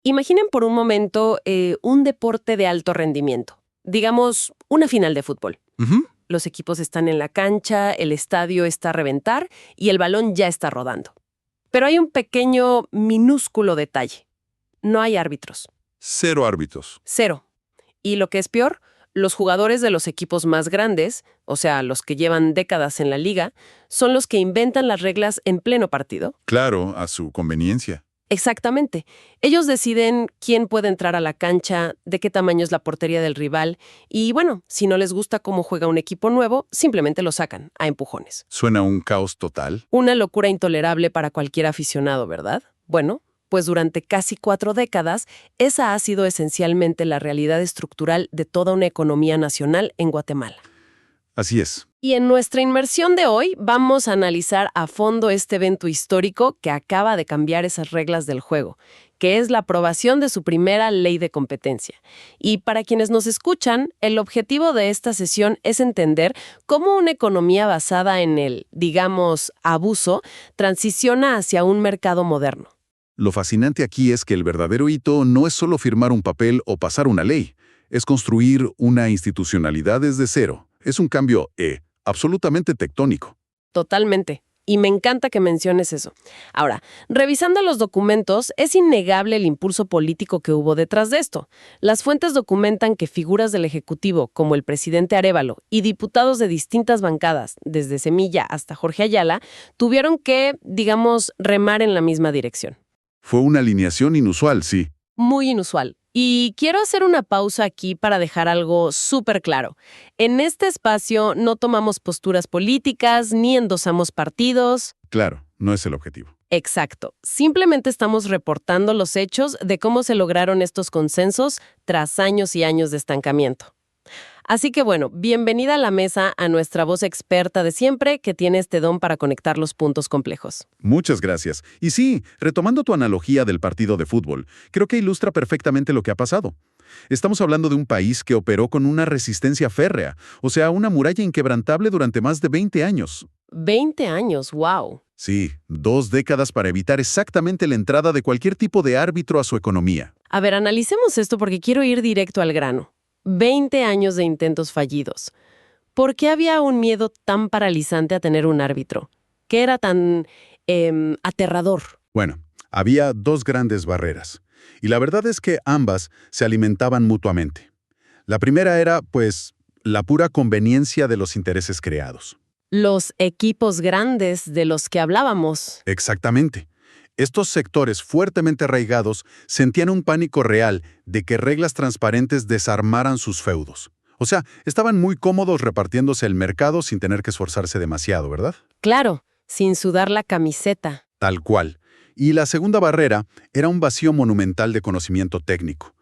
Imaginen por un momento un deporte de alto rendimiento. Digamos, una final de fútbol. Ujú. Los equipos están en la cancha, el estadio está a reventar y el balón ya está rodando. Pero hay un pequeño, minúsculo detalle. No hay árbitros. 0 árbitros. Cero. Y lo que es peor, los jugadores de los equipos más grandes, o sea, los que llevan décadas en la liga, son los que inventan las reglas en pleno partido. Claro, a su conveniencia. Exactamente. Ellos deciden quién puede entrar a la cancha, de qué tamaño es la portería del rival y, bueno, si no les gusta cómo juega un equipo nuevo, simplemente lo sacan a empujones. Suena un caos total. Una locura intolerable para cualquier aficionado, ¿verdad? Bueno, pues durante casi 4 décadas, esa ha sido esencialmente la realidad estructural de toda una economía nacional en Guatemala. Así es. Y en nuestra inmersión de hoy vamos a analizar a fondo este evento histórico que acaba de cambiar esas reglas del juego, que es la aprobación de su primera ley de competencia. Y para quienes nos escuchan, el objetivo de esta sesión es entender cómo una economía basada en el, digamos, abuso, transiciona hacia un mercado moderno. Lo fascinante aquí es que el verdadero hito no es solo firmar un papel o pasar una ley, es construir una institucionalidad desde cero. Es un cambio, absolutamente tectónico. Totalmente. Y me encanta que menciones eso. Ahora, revisando los documentos, es innegable el impulso político que hubo detrás de esto. Las fuentes documentan que figuras del Ejecutivo, como el presidente Arévalo, y diputados de distintas bancadas, desde Semilla hasta Jorge Ayala, tuvieron que, digamos, remar en la misma dirección. Fue una alineación inusual, sí. Muy inusual. Y quiero hacer una pausa aquí para dejar algo súper claro. En este espacio no tomamos posturas políticas ni endosamos partidos. Claro, no es el objetivo. Exacto. Simplemente estamos reportando los hechos de cómo se lograron estos consensos tras años y años de estancamiento. Así que bueno, bienvenida a la mesa a nuestra voz experta de siempre que tiene este don para conectar los puntos complejos. Muchas gracias. Y sí, retomando tu analogía del partido de fútbol, creo que ilustra perfectamente lo que ha pasado. Estamos hablando de un país que operó con una resistencia férrea, o sea, una muralla inquebrantable durante más de 20 años. 20 años, wow. Sí, 2 décadas para evitar exactamente la entrada de cualquier tipo de árbitro a su economía. A ver, analicemos esto porque quiero ir directo al grano. 20 años de intentos fallidos. ¿Por qué había un miedo tan paralizante a tener un árbitro? ¿Qué era tan aterrador? Bueno, había 2 grandes barreras, y la verdad es que ambas se alimentaban mutuamente. La primera era, pues, la pura conveniencia de los intereses creados. Los equipos grandes de los que hablábamos. Exactamente. Estos sectores fuertemente arraigados sentían un pánico real de que reglas transparentes desarmaran sus feudos. O sea, estaban muy cómodos repartiéndose el mercado sin tener que esforzarse demasiado, ¿verdad? Claro, sin sudar la camiseta. Tal cual. Y la segunda barrera era un vacío monumental de conocimiento técnico.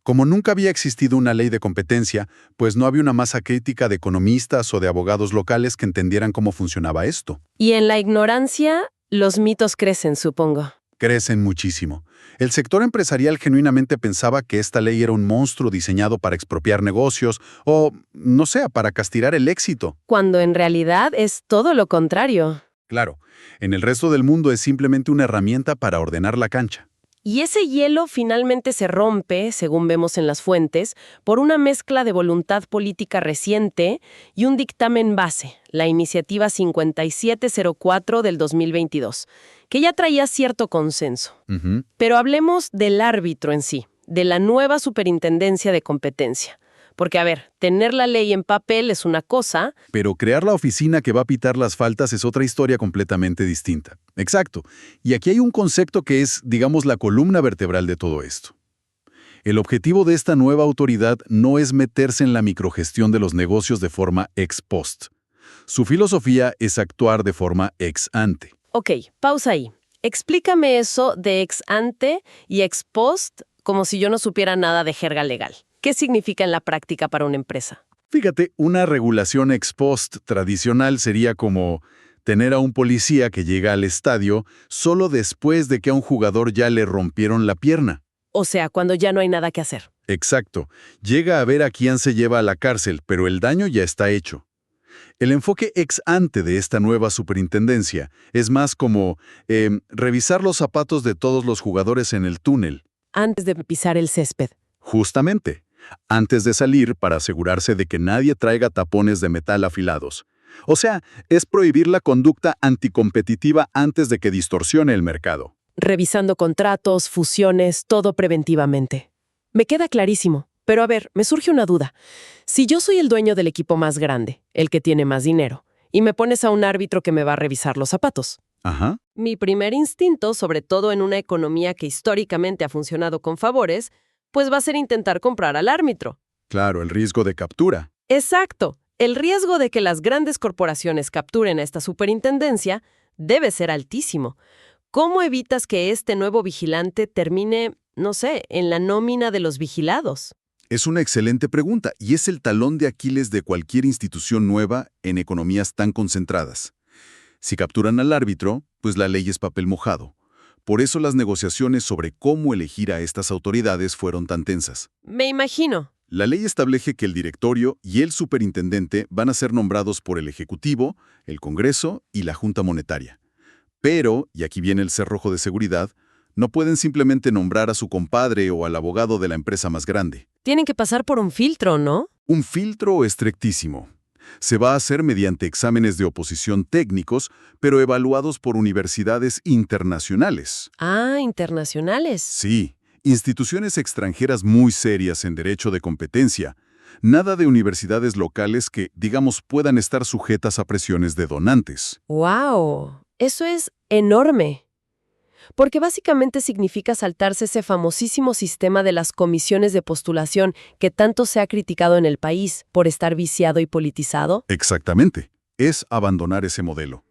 Como nunca había existido una ley de competencia, pues no había una masa crítica de economistas o de abogados locales que entendieran cómo funcionaba esto. Y en la ignorancia, los mitos crecen, supongo. Crecen muchísimo. El sector empresarial genuinamente pensaba que esta ley era un monstruo diseñado para expropiar negocios o, no sé, para castigar el éxito. Cuando en realidad es todo lo contrario. Claro, en el resto del mundo es simplemente una herramienta para ordenar la cancha. Y ese hielo finalmente se rompe, según vemos en las fuentes, por una mezcla de voluntad política reciente y un dictamen base, la Iniciativa 5704 del 2022, que ya traía cierto consenso. Ujú. Pero hablemos del árbitro en sí, de la nueva Superintendencia de Competencia. Porque, a ver, tener la ley en papel es una cosa. Pero crear la oficina que va a pitar las faltas es otra historia completamente distinta. Exacto. Y aquí hay un concepto que es, digamos, la columna vertebral de todo esto. El objetivo de esta nueva autoridad no es meterse en la microgestión de los negocios de forma ex post. Su filosofía es actuar de forma ex ante. Ok, pausa ahí. Explícame eso de ex ante y ex post como si yo no supiera nada de jerga legal. ¿Qué significa en la práctica para una empresa? Fíjate, una regulación ex post tradicional sería como tener a un policía que llega al estadio solo después de que a un jugador ya le rompieron la pierna. O sea, cuando ya no hay nada que hacer. Exacto. Llega a ver a quién se lleva a la cárcel, pero el daño ya está hecho. El enfoque ex ante de esta nueva superintendencia es más como revisar los zapatos de todos los jugadores en el túnel. antes de pisar el césped. Justamente, antes de salir para asegurarse de que nadie traiga tapones de metal afilados. O sea, es prohibir la conducta anticompetitiva antes de que distorsione el mercado. Revisando contratos, fusiones, todo preventivamente. Me queda clarísimo, pero a ver, me surge una duda. Si yo soy el dueño del equipo más grande, el que tiene más dinero, y me pones a un árbitro que me va a revisar los zapatos. Ajá. Mi primer instinto, sobre todo en una economía que históricamente ha funcionado con favores, pues va a ser intentar comprar al árbitro. Claro, el riesgo de captura. Exacto. El riesgo de que las grandes corporaciones capturen a esta superintendencia debe ser altísimo. ¿Cómo evitas que este nuevo vigilante termine, no sé, en la nómina de los vigilados? Es una excelente pregunta y es el talón de Aquiles de cualquier institución nueva en economías tan concentradas. Si capturan al árbitro, pues la ley es papel mojado. Por eso las negociaciones sobre cómo elegir a estas autoridades fueron tan tensas. Me imagino. La ley establece que el directorio y el superintendente van a ser nombrados por el Ejecutivo, el Congreso y la Junta Monetaria. Pero, y aquí viene el cerrojo de seguridad, no pueden simplemente nombrar a su compadre o al abogado de la empresa más grande. Tienen que pasar por un filtro, ¿no? Un filtro estrictísimo. Se va a hacer mediante exámenes de oposición técnicos, pero evaluados por universidades internacionales. Ah, internacionales. Sí, instituciones extranjeras muy serias en derecho de competencia. Nada de universidades locales que, digamos, puedan estar sujetas a presiones de donantes. ¡Wow! Eso es enorme. Porque básicamente significa saltarse ese famosísimo sistema de las comisiones de postulación que tanto se ha criticado en el país por estar viciado y politizado. Exactamente. Es abandonar ese modelo.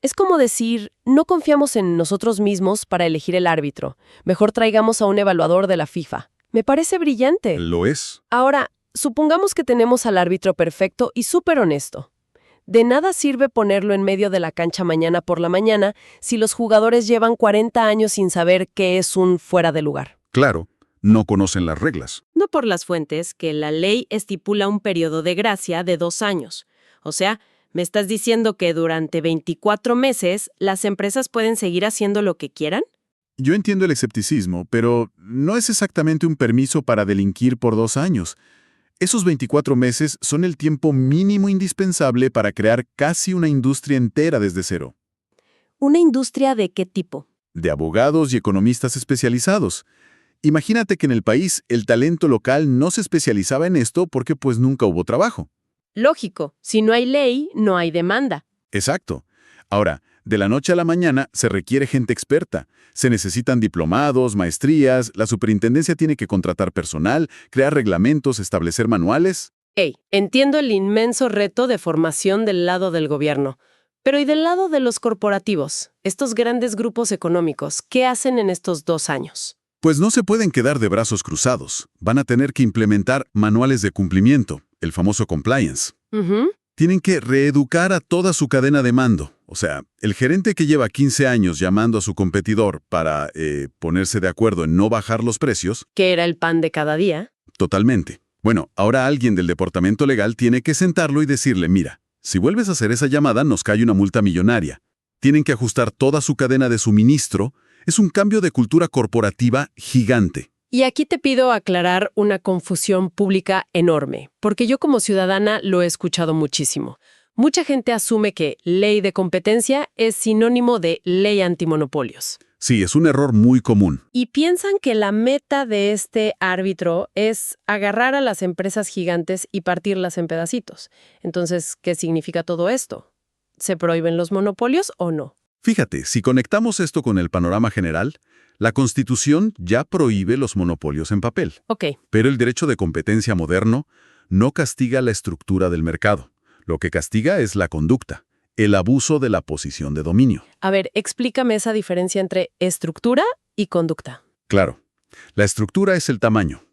Es como decir, no confiamos en nosotros mismos para elegir el árbitro. Mejor traigamos a un evaluador de la FIFA. Me parece brillante. Lo es. Ahora, supongamos que tenemos al árbitro perfecto y súper honesto. De nada sirve ponerlo en medio de la cancha mañana por la mañana si los jugadores llevan 40 años sin saber qué es un fuera de lugar. Claro, no conocen las reglas. No por las fuentes que la ley estipula un periodo de gracia de 2 años. O sea, ¿me estás diciendo que durante 24 meses las empresas pueden seguir haciendo lo que quieran? Yo entiendo el escepticismo, pero no es exactamente un permiso para delinquir por 2 años. Esos 24 meses son el tiempo mínimo indispensable para crear casi una industria entera desde cero. ¿Una industria de qué tipo? De abogados y economistas especializados. Imagínate que en el país el talento local no se especializaba en esto porque pues nunca hubo trabajo. Lógico, si no hay ley, no hay demanda. Exacto. Ahora, de la noche a la mañana se requiere gente experta. Se necesitan diplomados, maestrías, la superintendencia tiene que contratar personal, crear reglamentos, establecer manuales. Entiendo el inmenso reto de formación del lado del gobierno. Pero ¿y del lado de los corporativos? Estos grandes grupos económicos, ¿qué hacen en estos 2 años? Pues no se pueden quedar de brazos cruzados. Van a tener que implementar manuales de cumplimiento, el famoso compliance. Tienen que reeducar a toda su cadena de mando. O sea, el gerente que lleva 15 años llamando a su competidor para ponerse de acuerdo en no bajar los precios. Que era el pan de cada día. Totalmente. Bueno, ahora alguien del departamento legal tiene que sentarlo y decirle, mira, si vuelves a hacer esa llamada nos cae una multa millonaria. Tienen que ajustar toda su cadena de suministro. Es un cambio de cultura corporativa gigante. Y aquí te pido aclarar una confusión pública enorme, porque yo como ciudadana lo he escuchado muchísimo. Mucha gente asume que ley de competencia es sinónimo de ley antimonopolios. Sí, es un error muy común. Y piensan que la meta de este árbitro es agarrar a las empresas gigantes y partirlas en pedacitos. Entonces, ¿qué significa todo esto? ¿Se prohíben los monopolios o no? Fíjate, si conectamos esto con el panorama general, la Constitución ya prohíbe los monopolios en papel. Ok. Pero el derecho de competencia moderno no castiga la estructura del mercado. Lo que castiga es la conducta, el abuso de la posición de dominio. A ver, explícame esa diferencia entre estructura y conducta. Claro, la estructura es el tamaño.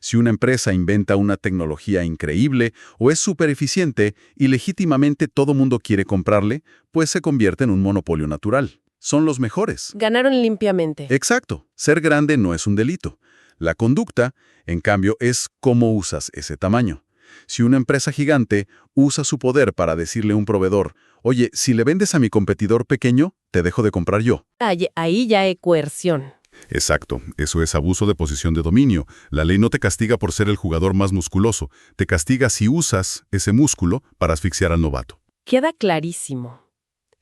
Si una empresa inventa una tecnología increíble o es súper eficiente y legítimamente todo mundo quiere comprarle, pues se convierte en un monopolio natural. Son los mejores. Ganaron limpiamente. Exacto. Ser grande no es un delito. La conducta, en cambio, es cómo usas ese tamaño. Si una empresa gigante usa su poder para decirle a un proveedor, oye, si le vendes a mi competidor pequeño, te dejo de comprar yo. Ahí ya hay coerción. Exacto, eso es abuso de posición de dominio. La ley no te castiga por ser el jugador más musculoso, te castiga si usas ese músculo para asfixiar al novato. Queda clarísimo.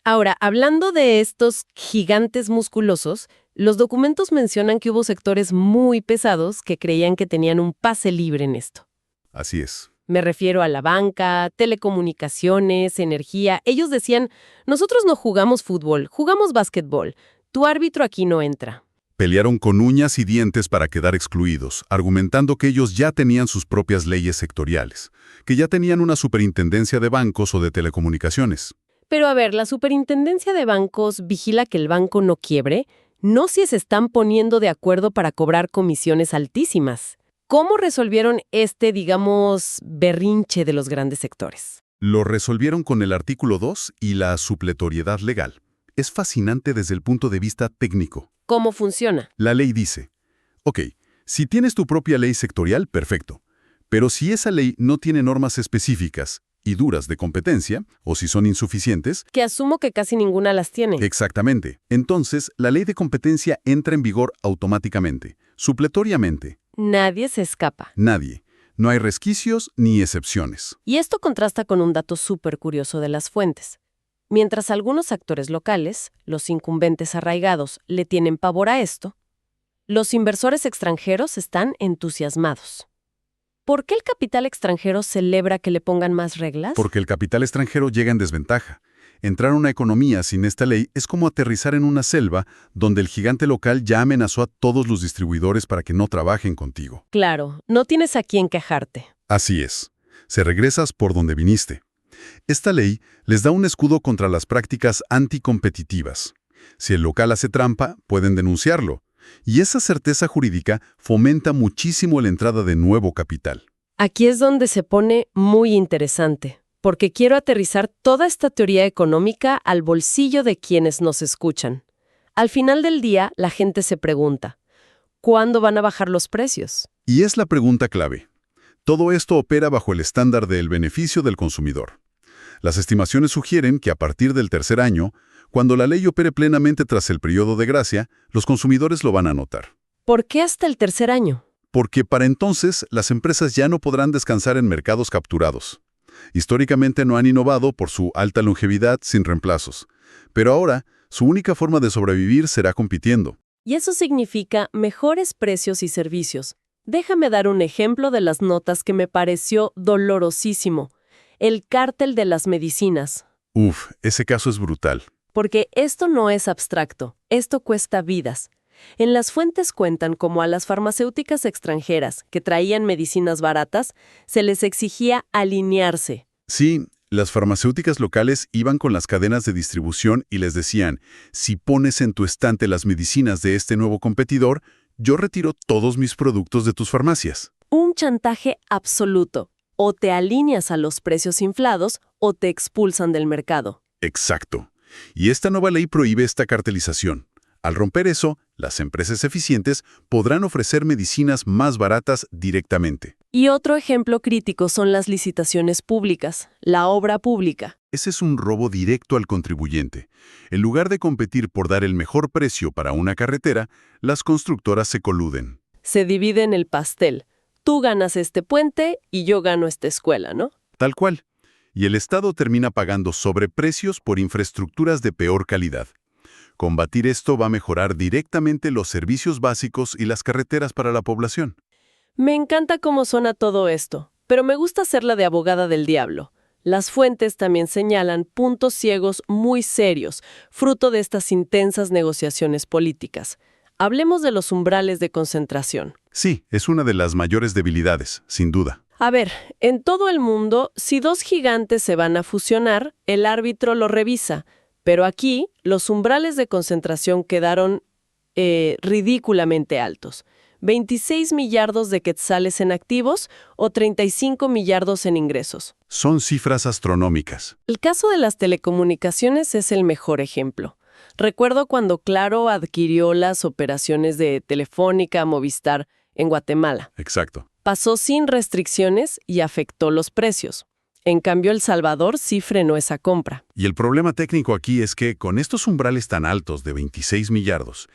Ahora, hablando de estos gigantes musculosos, los documentos mencionan que hubo sectores muy pesados que creían que tenían un pase libre en esto. Así es. Me refiero a la banca, telecomunicaciones, energía. Ellos decían, nosotros no jugamos fútbol, jugamos básquetbol. Tu árbitro aquí no entra. Pelearon con uñas y dientes para quedar excluidos, argumentando que ellos ya tenían sus propias leyes sectoriales, que ya tenían una superintendencia de bancos o de telecomunicaciones. Pero a ver, la superintendencia de bancos vigila que el banco no quiebre, no si se están poniendo de acuerdo para cobrar comisiones altísimas. ¿Cómo resolvieron digamos, berrinche de los grandes sectores? Lo resolvieron con el artículo 2 y la supletoriedad legal. Es fascinante desde el punto de vista técnico. ¿Cómo funciona? La ley dice, ok, si tienes tu propia ley sectorial, perfecto. Pero si esa ley no tiene normas específicas y duras de competencia, o si son insuficientes... Que asumo que casi ninguna las tiene. Exactamente. Entonces, la ley de competencia entra en vigor automáticamente, supletoriamente. Nadie se escapa. Nadie. No hay resquicios ni excepciones. Y esto contrasta con un dato súper curioso de las fuentes. Mientras algunos actores locales, los incumbentes arraigados, le tienen pavor a esto, los inversores extranjeros están entusiasmados. ¿Por qué el capital extranjero celebra que le pongan más reglas? Porque el capital extranjero llega en desventaja. Entrar a una economía sin esta ley es como aterrizar en una selva donde el gigante local ya amenazó a todos los distribuidores para que no trabajen contigo. Claro, no tienes a quién quejarte. Así es. Se regresas por donde viniste. Esta ley les da un escudo contra las prácticas anticompetitivas. Si el local hace trampa, pueden denunciarlo. Y esa certeza jurídica fomenta muchísimo la entrada de nuevo capital. Aquí es donde se pone muy interesante, porque quiero aterrizar toda esta teoría económica al bolsillo de quienes nos escuchan. Al final del día, la gente se pregunta, ¿cuándo van a bajar los precios? Y es la pregunta clave. Todo esto opera bajo el estándar del beneficio del consumidor. Las estimaciones sugieren que a partir del tercer año, cuando la ley opere plenamente tras el periodo de gracia, los consumidores lo van a notar. ¿Por qué hasta el tercer año? Porque para entonces las empresas ya no podrán descansar en mercados capturados. Históricamente no han innovado por su alta longevidad sin reemplazos, pero ahora su única forma de sobrevivir será compitiendo. Y eso significa mejores precios y servicios. Déjame dar un ejemplo de las notas que me pareció dolorosísimo. El cártel de las medicinas. Uf, ese caso es brutal. Porque esto no es abstracto, esto cuesta vidas. En las fuentes cuentan cómo a las farmacéuticas extranjeras que traían medicinas baratas se les exigía alinearse. Sí, las farmacéuticas locales iban con las cadenas de distribución y les decían, si pones en tu estante las medicinas de este nuevo competidor, yo retiro todos mis productos de tus farmacias. Un chantaje absoluto. O te alineas a los precios inflados o te expulsan del mercado. Exacto. Y esta nueva ley prohíbe esta cartelización. Al romper eso, las empresas eficientes podrán ofrecer medicinas más baratas directamente. Y otro ejemplo crítico son las licitaciones públicas, la obra pública. Ese es un robo directo al contribuyente. En lugar de competir por dar el mejor precio para una carretera, las constructoras se coluden. Se dividen el pastel. Tú ganas este puente y yo gano esta escuela, ¿no? Tal cual. Y el Estado termina pagando sobreprecios por infraestructuras de peor calidad. Combatir esto va a mejorar directamente los servicios básicos y las carreteras para la población. Me encanta cómo suena todo esto, pero me gusta hacerla de abogada del diablo. Las fuentes también señalan puntos ciegos muy serios, fruto de estas intensas negociaciones políticas. Hablemos de los umbrales de concentración. Sí, es una de las mayores debilidades, sin duda. A ver, en todo el mundo, si dos gigantes se van a fusionar, el árbitro lo revisa. Pero aquí, los umbrales de concentración quedaron ridículamente altos. 26 millardos de quetzales en activos o 35 millardos en ingresos. Son cifras astronómicas. El caso de las telecomunicaciones es el mejor ejemplo. Recuerdo cuando Claro adquirió las operaciones de Telefónica, Movistar en Guatemala. Exacto. Pasó sin restricciones y afectó los precios. En cambio, El Salvador sí frenó esa compra. Y el problema técnico aquí es que, con estos umbrales tan altos de 26 millardos,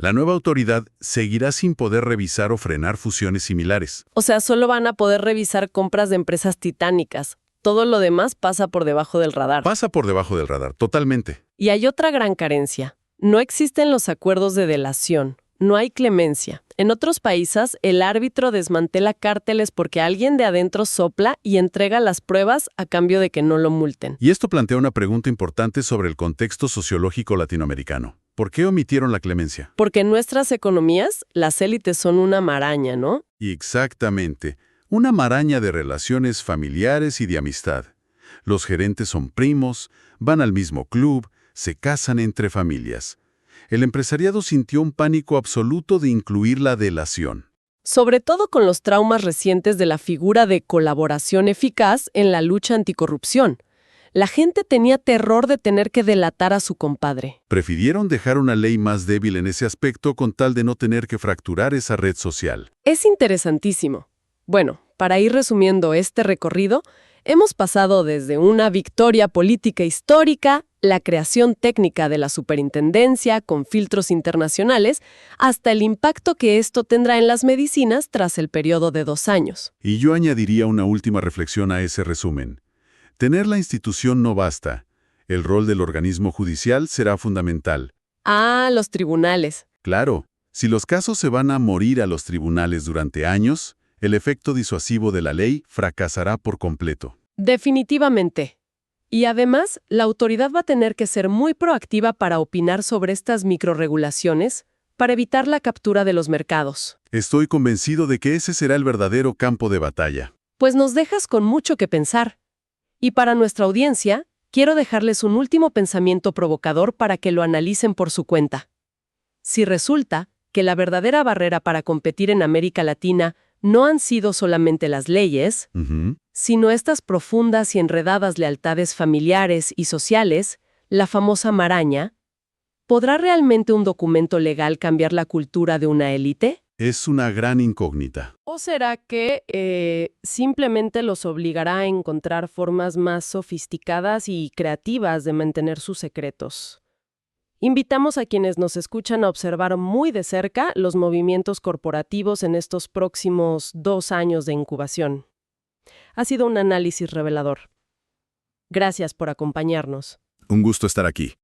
La nueva autoridad seguirá sin poder revisar o frenar fusiones similares. O sea, solo van a poder revisar compras de empresas titánicas. Todo lo demás pasa por debajo del radar. Pasa por debajo del radar, totalmente. Y hay otra gran carencia. No existen los acuerdos de delación. No hay clemencia. En otros países, el árbitro desmantela cárteles porque alguien de adentro sopla y entrega las pruebas a cambio de que no lo multen. Y esto plantea una pregunta importante sobre el contexto sociológico latinoamericano. ¿Por qué omitieron la clemencia? Porque en nuestras economías, las élites son una maraña, ¿no? Y exactamente, una maraña de relaciones familiares y de amistad. Los gerentes son primos, van al mismo club, se casan entre familias. El empresariado sintió un pánico absoluto de incluir la delación. Sobre todo con los traumas recientes de la figura de colaboración eficaz en la lucha anticorrupción. La gente tenía terror de tener que delatar a su compadre. Prefirieron dejar una ley más débil en ese aspecto con tal de no tener que fracturar esa red social. Es interesantísimo. Bueno, para ir resumiendo este recorrido, hemos pasado desde una victoria política histórica, la creación técnica de la superintendencia con filtros internacionales, hasta el impacto que esto tendrá en las medicinas tras el periodo de 2 años. Y yo añadiría una última reflexión a ese resumen. Tener la institución no basta. El rol del organismo judicial será fundamental. Ah, los tribunales. Claro, si los casos se van a morir a los tribunales durante años, el efecto disuasivo de la ley fracasará por completo. Definitivamente. Y además, la autoridad va a tener que ser muy proactiva para opinar sobre estas microrregulaciones para evitar la captura de los mercados. Estoy convencido de que ese será el verdadero campo de batalla. Pues nos dejas con mucho que pensar. Y para nuestra audiencia, quiero dejarles un último pensamiento provocador para que lo analicen por su cuenta. Si resulta que la verdadera barrera para competir en América Latina no han sido solamente las leyes, sino estas profundas y enredadas lealtades familiares y sociales, la famosa maraña, ¿podrá realmente un documento legal cambiar la cultura de una élite? Es una gran incógnita. ¿O será que simplemente los obligará a encontrar formas más sofisticadas y creativas de mantener sus secretos? Invitamos a quienes nos escuchan a observar muy de cerca los movimientos corporativos en estos próximos 2 años de incubación. Ha sido un análisis revelador. Gracias por acompañarnos. Un gusto estar aquí.